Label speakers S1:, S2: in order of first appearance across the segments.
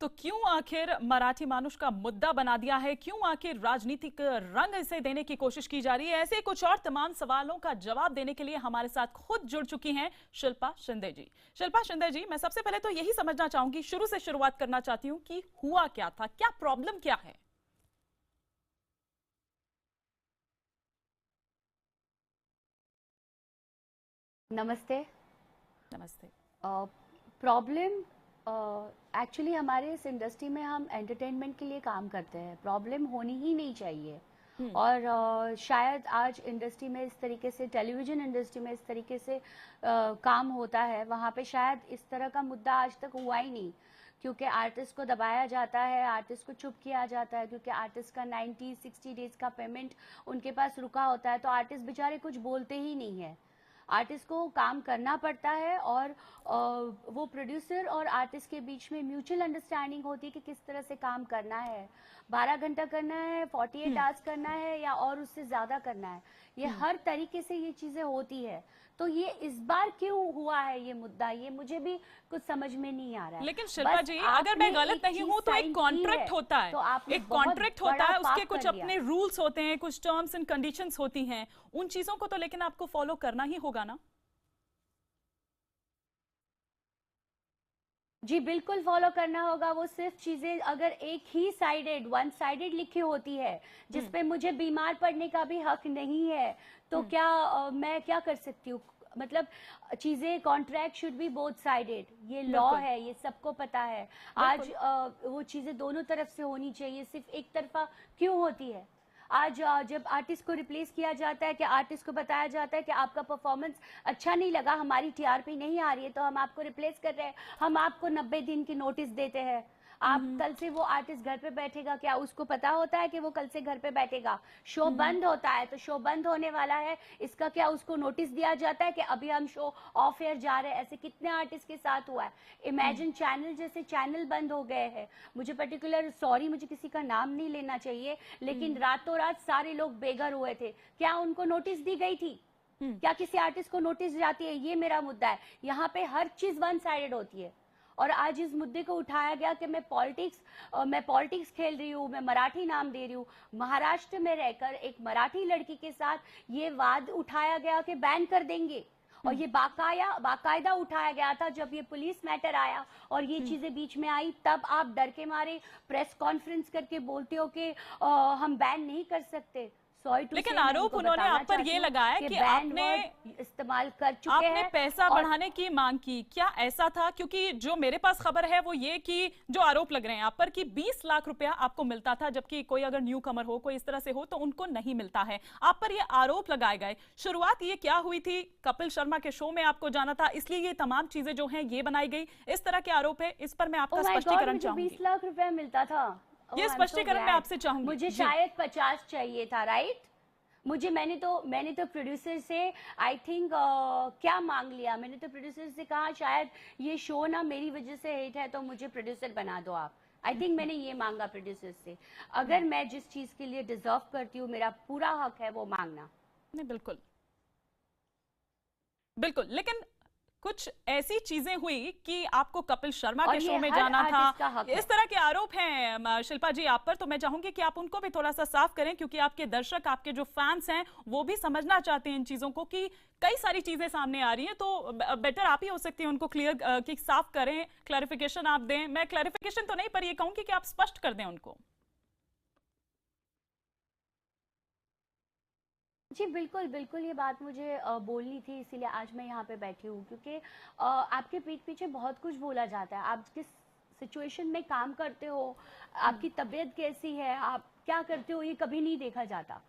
S1: तो क्यों आखिर मराठी मानुष का मुद्दा बना दिया है, क्यों आखिर राजनीतिक रंग इसे देने की कोशिश की जा रही है? ऐसे कुछ और तमाम सवालों का जवाब देने के लिए हमारे साथ खुद जुड़ चुकी हैं शिल्पा शिंदे जी। शिल्पा शिंदे जी, मैं सबसे पहले तो यही समझना चाहूंगी, शुरू से शुरुआत करना चाहती हूँ कि हुआ क्या था, क्या प्रॉब्लम क्या है?
S2: नमस्ते।
S1: नमस्ते।
S2: प्रॉब्लम एक्चुअली हमारे इस इंडस्ट्री में हम एंटरटेनमेंट के लिए काम करते हैं, प्रॉब्लम होनी ही नहीं चाहिए। और शायद आज इंडस्ट्री में इस तरीके से, टेलीविज़न इंडस्ट्री में इस तरीके से काम होता है, वहाँ पे शायद इस तरह का मुद्दा आज तक हुआ ही नहीं, क्योंकि आर्टिस्ट को दबाया जाता है, आर्टिस्ट को चुप किया जाता है, क्योंकि आर्टिस्ट का 90-60 डेज का पेमेंट उनके पास रुका होता है, तो आर्टिस्ट बेचारे कुछ बोलते ही नहीं है। आर्टिस्ट को काम करना पड़ता है और वो प्रोड्यूसर और आर्टिस्ट के बीच में म्यूचुअल अंडरस्टैंडिंग होती है कि किस तरह से काम करना है, 12 घंटा करना है, 48 आवर्स करना है या और उससे ज़्यादा करना है। ये हर तरीके से ये चीज़ें होती है। तो ये इस बार क्यों हुआ है ये मुद्दा, ये मुझे भी कुछ समझ में नहीं आ रहा है।
S1: लेकिन शिल्पा जी, अगर मैं गलत नहीं हूं तो एक कॉन्ट्रैक्ट होता है,
S2: तो आपने
S1: एक कॉन्ट्रैक्ट होता है, उसके कुछ
S2: कर
S1: अपने रूल्स होते हैं, कुछ टर्म्स एंड कंडीशंस होती हैं, उन चीजों को तो लेकिन आपको फॉलो करना ही होगा ना?
S2: जी बिल्कुल फॉलो करना होगा। वो सिर्फ चीजें अगर एक ही साइडेड, वन साइडेड लिखी होती है जिसपे मुझे बीमार पड़ने का भी हक नहीं है, तो क्या मैं क्या कर सकती हूँ? मतलब चीजें, contract should be both sided, ये लॉ है, ये सबको पता है। आज वो चीजें दोनों तरफ से होनी चाहिए, सिर्फ एक तरफा क्यों होती है? आज जब आर्टिस्ट को रिप्लेस किया जाता है, कि आर्टिस्ट को बताया जाता है कि आपका परफॉर्मेंस अच्छा नहीं लगा, हमारी टीआरपी नहीं आ रही है, तो हम आपको रिप्लेस कर रहे हैं, हम आपको 90 दिन की नोटिस देते हैं। आप कल से वो आर्टिस्ट घर पे बैठेगा, क्या उसको पता होता है कि वो कल से घर पे बैठेगा? शो बंद होता है तो शो बंद होने वाला है, इसका क्या उसको नोटिस दिया जाता है कि अभी हम शो ऑफ एयर जा रहे हैं? ऐसे कितने आर्टिस्ट के साथ हुआ है। इमेजिन चैनल जैसे चैनल बंद हो गए हैं, मुझे पर्टिकुलर, सॉरी मुझे किसी का नाम नहीं लेना चाहिए, लेकिन रातों रात सारे लोग बेघर हुए थे, क्या उनको नोटिस दी गई थी? क्या किसी आर्टिस्ट को नोटिस जाती है? ये मेरा मुद्दा है। यहाँ पे हर चीज वन साइडेड होती है। और आज इस मुद्दे को उठाया गया कि मैं पॉलिटिक्स खेल रही हूँ, मैं मराठी नाम दे रही हूँ। महाराष्ट्र में रहकर एक मराठी लड़की के साथ ये वाद उठाया गया कि बैन कर देंगे, और ये बाकायदा उठाया गया था। जब ये पुलिस मैटर आया और ये चीजें बीच में आई, तब आप डर के मारे प्रेस कॉन्फ्रेंस करके बोलते हो कि हम बैन नहीं कर सकते।
S1: लेकिन आरोप उन्होंने आप पर ये लगाया कि आपने
S2: इस्तेमाल कर चुके हैं,
S1: पैसा बढ़ाने की मांग की। क्या ऐसा था? क्योंकि जो मेरे पास खबर है वो ये कि जो आरोप लग रहे हैं आप पर कि 20 लाख रुपया आपको मिलता था, जबकि कोई अगर न्यू कमर हो, कोई इस तरह से हो, तो उनको नहीं मिलता है। आप पर ये आरोप लगाए गए। शुरुआत ये क्या हुई थी? कपिल शर्मा के शो में आपको जाना था, इसलिए ये तमाम चीजें जो है ये बनाई गई, इस तरह के आरोप है। इस पर मैं आपका स्पष्टीकरण चाहूंगी।
S2: 20 लाख रुपया मिलता था,
S1: ये स्पष्टीकरण मैं आपसे चाहूंगी।
S2: मुझे शायद 50 चाहिए था, राइट? मैंने तो प्रोड्यूसर से आई थिंक क्या मांग लिया, मैंने तो प्रोड्यूसर से कहा शायद ये शो ना मेरी वजह से हिट है, तो मुझे प्रोड्यूसर बना दो आप। आई थिंक मैंने ये मांगा प्रोड्यूसर से। अगर मैं जिस चीज के लिए डिजर्व करती हूँ, मेरा पूरा हक है वो मांगना।
S1: नहीं, बिल्कुल बिल्कुल। लेकिन कुछ ऐसी चीजें हुई कि आपको कपिल शर्मा के शो में जाना था, इस तरह के आरोप हैं शिल्पा जी आप पर, तो मैं चाहूंगी कि आप उनको भी थोड़ा सा साफ करें, क्योंकि आपके दर्शक, आपके जो फैंस हैं, वो भी समझना चाहते हैं इन चीजों को, कि कई सारी चीजें सामने आ रही हैं। तो बेटर आप ही हो सकती है उनको क्लियर कि साफ करें, क्लैरिफिकेशन आप दें। मैं क्लैरिफिकेशन तो नहीं, पर ये कहूंगी कि आप स्पष्ट कर दें उनको।
S2: जी बिल्कुल बिल्कुल, ये बात मुझे बोलनी थी, इसीलिए आज मैं यहाँ पे बैठी हूँ, क्योंकि आपके पीठ पीछे बहुत कुछ बोला जाता है। आप जिस सिचुएशन में काम करते हो, आपकी तबीयत कैसी है, आप क्या करते हो, ये कभी नहीं देखा जाता।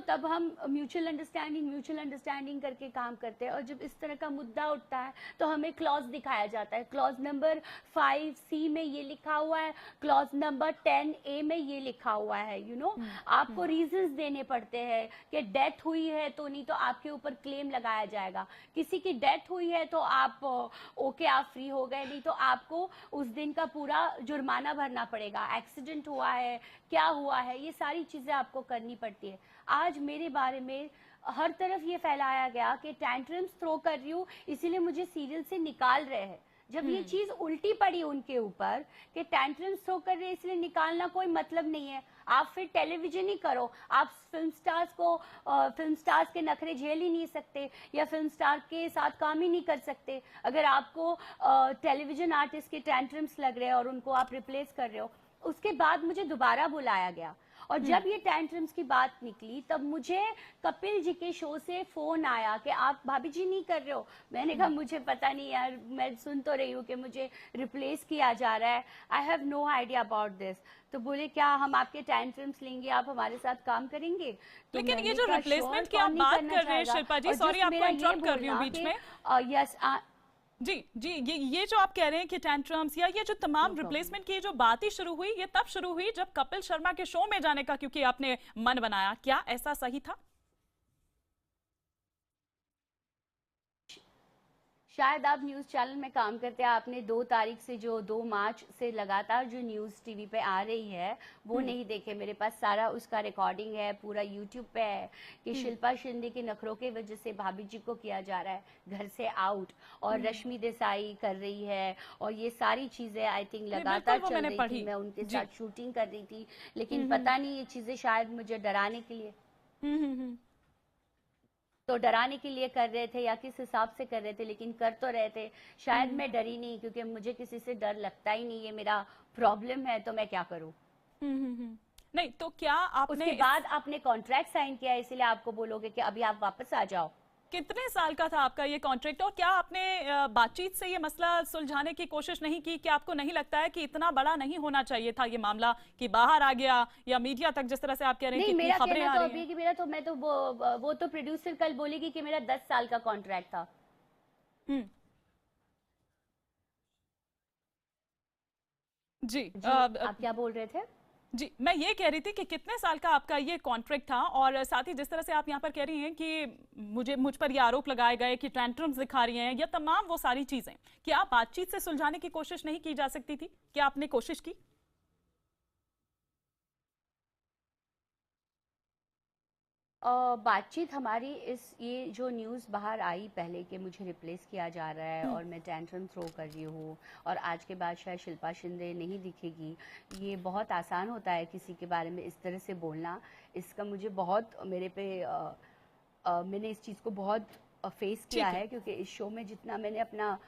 S2: तब हम म्यूचुअल अंडरस्टैंडिंग करके काम करते हैं, और जब इस तरह का मुद्दा उठता है तो हमें क्लॉज दिखाया जाता है। क्लॉज नंबर 5C में ये लिखा हुआ है, क्लॉज नंबर 10A में ये लिखा हुआ है। आपको रीजंस देने पड़ते हैं कि डेथ हुई है तो नहीं तो आपके ऊपर क्लेम लगाया जाएगा, किसी की डेथ हुई है तो आप ओके, आप फ्री हो गए, नहीं तो आपको उस दिन का पूरा जुर्माना भरना पड़ेगा। एक्सीडेंट हुआ है, क्या हुआ है, ये सारी चीजें आपको करनी पड़ती है। आज मेरे बारे में हर तरफ ये फैलाया गया कि टैंट्रम्स थ्रो कर रही हूँ, इसीलिए मुझे सीरियल से निकाल रहे हैं। जब ये चीज उल्टी पड़ी उनके ऊपर कि टेंट्रम्स थ्रो कर रहे इसलिए निकालना कोई मतलब नहीं है, आप फिर टेलीविजन ही करो। आप फिल्म स्टार्स के नखरे झेल ही नहीं सकते या फिल्म स्टार के साथ काम ही नहीं कर सकते अगर आपको टेलीविजन आर्टिस्ट के टेंट्रम्स लग रहे हैं और उनको आप रिप्लेस कर रहे हो। उसके बाद मुझे दोबारा बुलाया गया और जब ये टेंट्रम्स की बात निकली तब मुझे कपिल जी के शो से फोन आया कि आप भाभी जी नहीं कर रहे हो। मैंने कहा मुझे पता नहीं यार, मैं सुन तो रही हूँ कि मुझे रिप्लेस किया जा रहा है, I have no idea about this. तो बोले क्या हम आपके टेंट्रम्स लेंगे, आप हमारे साथ काम करेंगे? तो
S1: लेकिन ये जो रिप्लेसमेंट की आप बात कर रहे हैं शिल्पा जी, सॉरी आपको इंटरप्ट कर रही हूँ बीच में।
S2: यस
S1: जी जी, ये जो आप कह रहे हैं कि टेंट्रम्स या ये जो तमाम रिप्लेसमेंट की जो बात ही शुरू हुई, ये तब शुरू हुई जब कपिल शर्मा के शो में जाने का क्योंकि आपने मन बनाया, क्या ऐसा सही था?
S2: शायद आप न्यूज़ चैनल में काम करते हैं, आपने 2 तारीख से जो 2 मार्च से लगातार जो न्यूज़ टीवी पे आ रही है वो नहीं देखे। मेरे पास सारा उसका रिकॉर्डिंग है, पूरा यूट्यूब पे है कि शिल्पा शिंदे के नखरों की वजह से भाभी जी को किया जा रहा है घर से आउट और रश्मि देसाई कर रही है और ये सारी चीज़ें आई थिंक लगातार चल रही थी। मैं उनके साथ शूटिंग कर रही थी, लेकिन पता नहीं ये चीज़ें शायद मुझे डराने के लिए तो डराने के लिए कर रहे थे या किस हिसाब से कर रहे थे, लेकिन कर तो रहे थे। शायद मैं डरी नहीं क्योंकि मुझे किसी से डर लगता ही नहीं, ये मेरा प्रॉब्लम है तो मैं क्या करूं।
S1: नहीं तो क्या आपने
S2: उसके बाद आपने कॉन्ट्रैक्ट साइन किया इसलिए आपको बोलोगे कि अभी आप वापस आ जाओ।
S1: कितने साल का था आपका ये कॉन्ट्रैक्ट और क्या आपने बातचीत से ये मसला सुलझाने की कोशिश नहीं की कि आपको नहीं लगता है कि इतना बड़ा नहीं होना चाहिए था ये मामला कि बाहर आ गया या मीडिया तक जिस तरह से आप कह रहे हैं कि
S2: मेरा
S1: खबरें आ रही हैं?
S2: कि मेरा तो मैं तो वो तो प्रोड्यूसर कल बोलेगी कि मेरा 10 साल का कॉन्ट्रैक्ट था।
S1: जी,
S2: आप क्या बोल रहे थे?
S1: जी मैं ये कह रही थी कि कितने साल का आपका ये कॉन्ट्रैक्ट था और साथ ही जिस तरह से आप यहाँ पर कह रही हैं कि मुझ पर ये आरोप लगाए गए कि टेंट्रम्स दिखा रही हैं या तमाम वो सारी चीजें, क्या बातचीत से सुलझाने की कोशिश नहीं की जा सकती थी? क्या आपने कोशिश की?
S2: बातचीत हमारी ये जो न्यूज़ बाहर आई पहले कि मुझे रिप्लेस किया जा रहा है और मैं टेंट्रम थ्रो कर रही हूँ और आज के बाद शायद शिल्पा शिंदे नहीं दिखेगी, ये बहुत आसान होता है किसी के बारे में इस तरह से बोलना। इसका मुझे बहुत मेरे पे मैंने इस चीज़ को बहुत फेस किया है क्योंकि इस शो में जितना मैंने अपना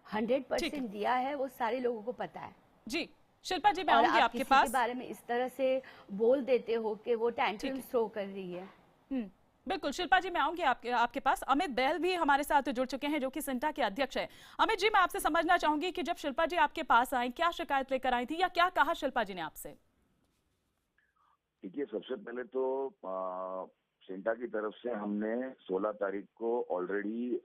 S2: 100% दिया है वो सारे लोगों को पता है।
S1: जी शिल्पा जी, मैं आऊंगी आपके पास।
S2: के बारे में इस तरह से बोल देते हो कि वो टेंट्रम थ्रो कर रही है।
S1: बिल्कुल शिल्पा जी, मैं आऊंगी आपके पास। अमित बहल भी हमारे साथ जुड़ चुके हैं जो कि सिंटा के अध्यक्ष हैं। अमित जी, मैं आपसे समझना चाहूंगी कि जब शिल्पा जी आपके पास आई, क्या शिकायत लेकर आई थी या क्या कहा शिल्पा जी ने आपसे?
S3: देखिए, सबसे पहले तो सिंटा की तरफ से हमने 16 तारीख को ऑलरेडी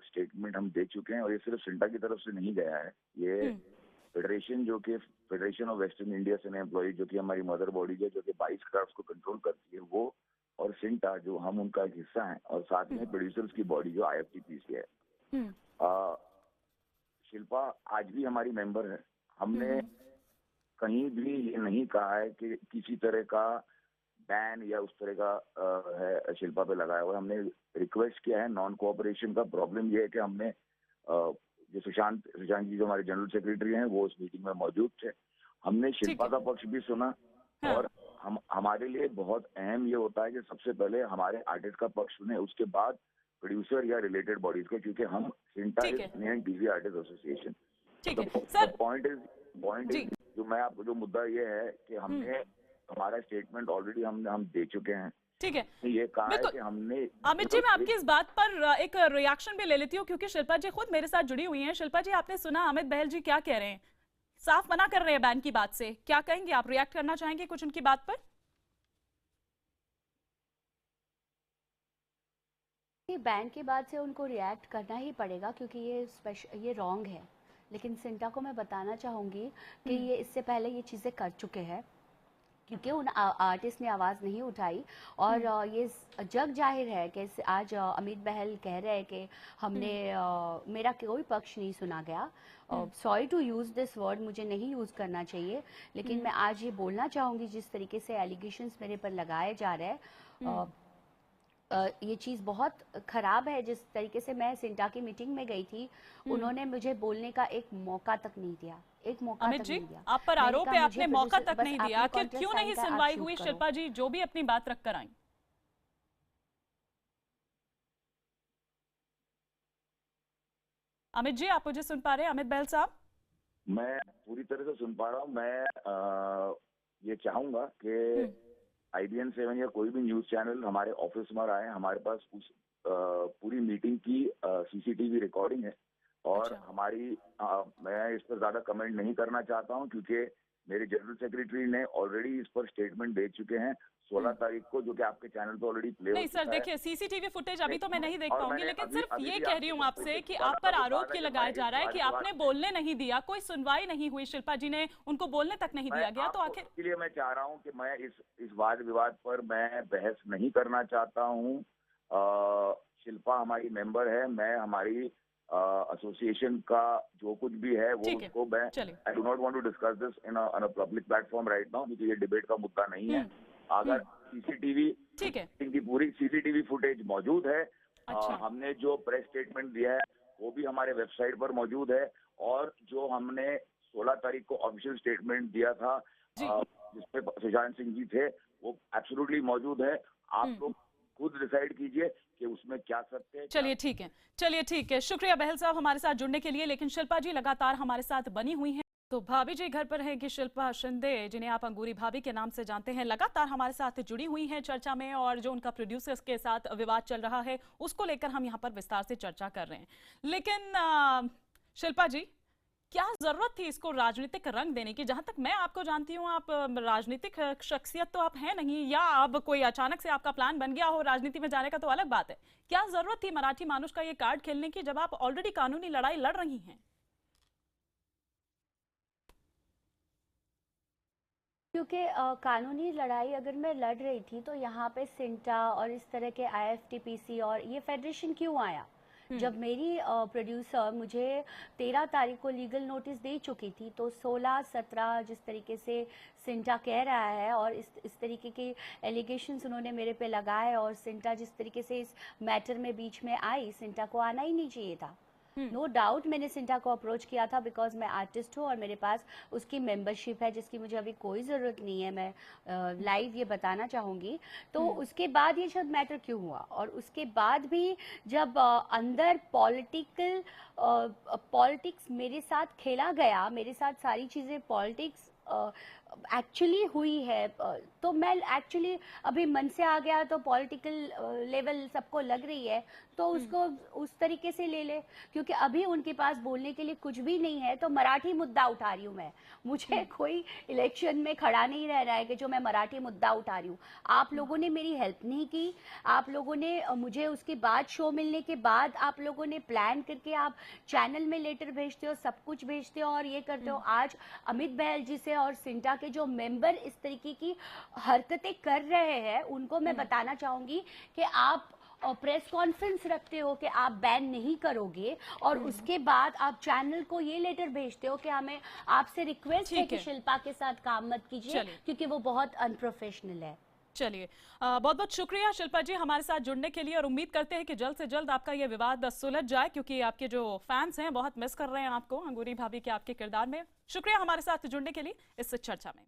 S3: स्टेटमेंट हम दे चुके हैं और ये सिर्फ सिंटा की तरफ से नहीं गया है, ये फेडरेशन जो कि फेडरेशन ऑफ वेस्टर्न इंडिया से एम्प्लॉय जो कि हमारी मदर बॉडी है जो कि 22 क्राफ्ट को कंट्रोल करती है, वो और सिंटा जो हम उनका एक हिस्सा है और साथ में प्रोड्यूसर्स की बॉडी जो IFTPC है। शिल्पा आज भी हमारी मेंबर है। हमने कहीं भी ये नहीं कहा है कि किसी तरह का बैन या उस तरह का है शिल्पा पे लगाया हुआ है। हमने रिक्वेस्ट किया है नॉन कोऑपरेशन का। प्रॉब्लम ये है कि हमने जो सुशांत जी जो हमारे जनरल सेक्रेटरी हैं वो उस मीटिंग में मौजूद थे। हमने शिल्पा का पक्ष भी सुना और हमारे लिए बहुत अहम ये होता है कि सबसे पहले हमारे आर्टिस्ट का पक्ष सुने, उसके बाद प्रोड्यूसर या रिलेटेड बॉडीज का, क्योंकि हम CINTAA Indian TV artist association. Point is जो मैं आपको जो मुद्दा ये है कि हमने हमारा स्टेटमेंट ऑलरेडी हम दे चुके हैं।
S1: ठीक है,
S3: ये कहा है कि हमने।
S1: अमित जी, मैं आपकी इस बात पर एक रिएक्शन भी ले लेती हूँ क्योंकि शिल्पा जी खुद मेरे साथ जुड़ी हुई हैं। शिल्पा जी, आपने सुना अमित बहल जी क्या कह रहे हैं? साफ मना कर रहे हैं बैन की बात से। क्या कहेंगे आप? रिएक्ट करना चाहेंगे कुछ उनकी बात पर?
S2: बैन के बाद से उनको रिएक्ट करना ही पड़ेगा क्योंकि ये रॉन्ग है। लेकिन सिंटा को मैं बताना चाहूँगी कि ये इससे पहले ये चीज़ें कर चुके हैं क्योंकि उन आर्टिस्ट ने आवाज़ नहीं उठाई और ये जग जाहिर है कि आज अमित बहल कह रहे हैं कि हमने मेरा कोई पक्ष नहीं सुना गया। Sorry to use this word, मुझे नहीं यूज़ करना चाहिए, लेकिन मैं आज ये बोलना चाहूँगी जिस तरीके से एलिगेशंस मेरे पर लगाए जा रहे हैं ये चीज़ बहुत खराब है। जिस तरीके से मैं सिंटा की मीटिंग में गई थी, उन्होंने मुझे बोलने का एक मौका तक नहीं दिया, एक मौका
S1: अमित
S2: तक
S1: जी,
S2: नहीं दिया।
S1: आप पर
S2: मैंने
S1: आरोप
S2: कहा
S1: है
S2: मुझे
S1: आपने मौका
S2: प्रोड्यूसर
S1: तक
S2: बस
S1: नहीं दिया,
S2: आपने
S1: आखिर
S2: कॉन्ट्रैक्ट
S1: क्यों
S2: साइन
S1: नहीं
S2: किया, आप
S1: सुनवाई
S2: शूट
S1: हुई?
S2: करो।
S1: शिल्पा जी जो भी अपनी बात रख कर आई। अमित जी, आप मुझे सुन पा रहे हैं? अमित बहल साहब,
S3: मैं पूरी तरह से सुन पा रहा हूँ। मैं ये चाहूंगा कि IBN 7 या कोई भी न्यूज चैनल हमारे ऑफिस में आए। हमारे पास उस पूरी मीटिंग की CCTV रिकॉर्डिंग है और
S1: अच्छा।
S3: हमारी मैं इस पर ज्यादा कमेंट नहीं करना चाहता हूं, क्योंकि मेरे जनरल सेक्रेटरी ने ऑलरेडी इस पर स्टेटमेंट दे चुके हैं 16 तारीख को, जो कि आपके चैनल पे ऑलरेडी प्ले हो
S1: नहीं सर,
S3: चुका है।
S1: देखिए सीसीटीवी फुटेज अभी तो मैं नहीं देख
S3: और
S1: पाऊंगी,
S3: मैंने
S1: लेकिन
S3: अभी
S1: सिर्फ
S3: अभी
S1: ये
S3: भी
S1: कह
S3: आपको
S1: रही हूँ
S3: सब
S1: आपसे
S3: कुछ
S1: कि
S3: वादा
S1: आप पर
S3: का
S1: आरोप
S3: वादा
S1: ये
S3: कि
S1: लगाया
S3: मैं
S1: जा
S3: इस
S1: रहा है कि
S3: बात
S1: आपने बोलने नहीं दिया, कोई सुनवाई नहीं हुई, शिल्पा जी ने उनको बोलने तक नहीं दिया गया, तो आखिर
S3: इसलिए मैं चाह रहा हूं कि मैं इस वाद विवाद पर मैं बहस नहीं करना चाहता हूं। शिल्पा हमारी मेंबर है, मैं हमारी एसोसिएशन का जो कुछ भी है वो
S1: ठीक है,
S3: उसको मैं
S1: चलिए।
S3: I do not want to discuss this in a public platform right now, क्योंकि ये डिबेट का मुद्दा नहीं है। अगर CCTV
S1: ठीक है।
S3: की पूरी CCTV फुटेज मौजूद है,
S1: अच्छा।
S3: हमने जो प्रेस स्टेटमेंट दिया है वो भी हमारे वेबसाइट पर मौजूद है, और जो हमने 16 तारीख को ऑफिशियल स्टेटमेंट दिया था
S1: जी।
S3: जिसमें सुशांत सिंह जी थे, वो एब्सोल्युटली मौजूद है। आप लोग खुद डिसाइड कीजिए कि उसमें क्या सत्य है।
S1: चलिए ठीक है, चलिए ठीक है, शुक्रिया बहल साहब हमारे साथ जुड़ने के लिए। लेकिन शिल्पा जी लगातार हमारे साथ बनी हुई हैं, तो भाभी जी घर पर हैं कि शिल्पा शिंदे, जिन्हें आप अंगूरी भाभी के नाम से जानते हैं, लगातार हमारे साथ जुड़ी हुई हैं चर्चा में, और जो उनका प्रोड्यूसर्स के साथ विवाद चल रहा है उसको लेकर हम यहाँ पर विस्तार से चर्चा कर रहे हैं। लेकिन शिल्पा जी, क्या जरूरत थी इसको राजनीतिक रंग देने की? जहां तक मैं आपको जानती हूँ, आप राजनीतिक शख्सियत तो आप हैं नहीं, या अब कोई अचानक से आपका प्लान बन गया हो राजनीति में जाने का तो अलग बात है। क्या जरूरत थी मराठी मानुष का ये कार्ड खेलने की, जब आप ऑलरेडी कानूनी लड़ाई लड़ रही हैं?
S2: क्योंकि कानूनी लड़ाई अगर मैं लड़ रही थी तो यहाँ पे सिंटा और इस तरह के IFTPC और ये फेडरेशन क्यों आया? जब मेरी प्रोड्यूसर मुझे 13 तारीख को लीगल नोटिस दे चुकी थी, तो 16-17 जिस तरीके से सिंटा कह रहा है और इस तरीके के एलिगेशंस उन्होंने मेरे पे लगाए, और सिंटा जिस तरीके से इस मैटर में बीच में आई, सिंटा को आना ही नहीं चाहिए था। नो डाउट मैंने सिंटा को अप्रोच किया था, बिकॉज मैं आर्टिस्ट हूँ और मेरे पास उसकी मेंबरशिप है, जिसकी मुझे अभी कोई ज़रूरत नहीं है। मैं लाइव ये बताना चाहूँगी। तो उसके बाद ये सब मैटर क्यों हुआ, और उसके बाद भी जब अंदर पॉलिटिक्स मेरे साथ खेला गया, मेरे साथ सारी चीज़ें पॉलिटिक्स एक्चुअली हुई है, तो मैं एक्चुअली अभी मन से आ गया तो पॉलिटिकल लेवल सबको लग रही है, तो उसको उस तरीके से ले ले। क्योंकि अभी उनके पास बोलने के लिए कुछ भी नहीं है, तो मराठी मुद्दा उठा रही हूँ मैं। मुझे कोई इलेक्शन में खड़ा नहीं रह रहा है कि जो मैं मराठी मुद्दा उठा रही हूँ। आप लोगों ने मेरी हेल्प नहीं की, आप लोगों ने मुझे उसके बाद, शो मिलने के बाद आप लोगों ने प्लान करके आप चैनल में लेटर भेजते हो, सब कुछ भेजते हो और ये करते हो। आज अमित बहल जी से और सिंटा के जो मेंबर इस तरीके की हरकतें कर रहे हैं, उनको मैं बताना चाहूंगी कि आप प्रेस कॉन्फ्रेंस रखते हो कि आप बैन नहीं करोगे, और उसके बाद आप चैनल को ये लेटर भेजते हो कि हमें आपसे रिक्वेस्ट है कि शिल्पा के साथ काम मत कीजिए, क्योंकि वो बहुत अनप्रोफेशनल है।
S1: चलिए, बहुत बहुत शुक्रिया शिल्पा जी हमारे साथ जुड़ने के लिए, और उम्मीद करते हैं कि जल्द से जल्द आपका ये विवाद सुलझ जाए, क्योंकि आपके जो फैंस हैं बहुत मिस कर रहे हैं आपको, अंगूरी भाभी के आपके किरदार में। शुक्रिया हमारे साथ जुड़ने के लिए इस चर्चा में।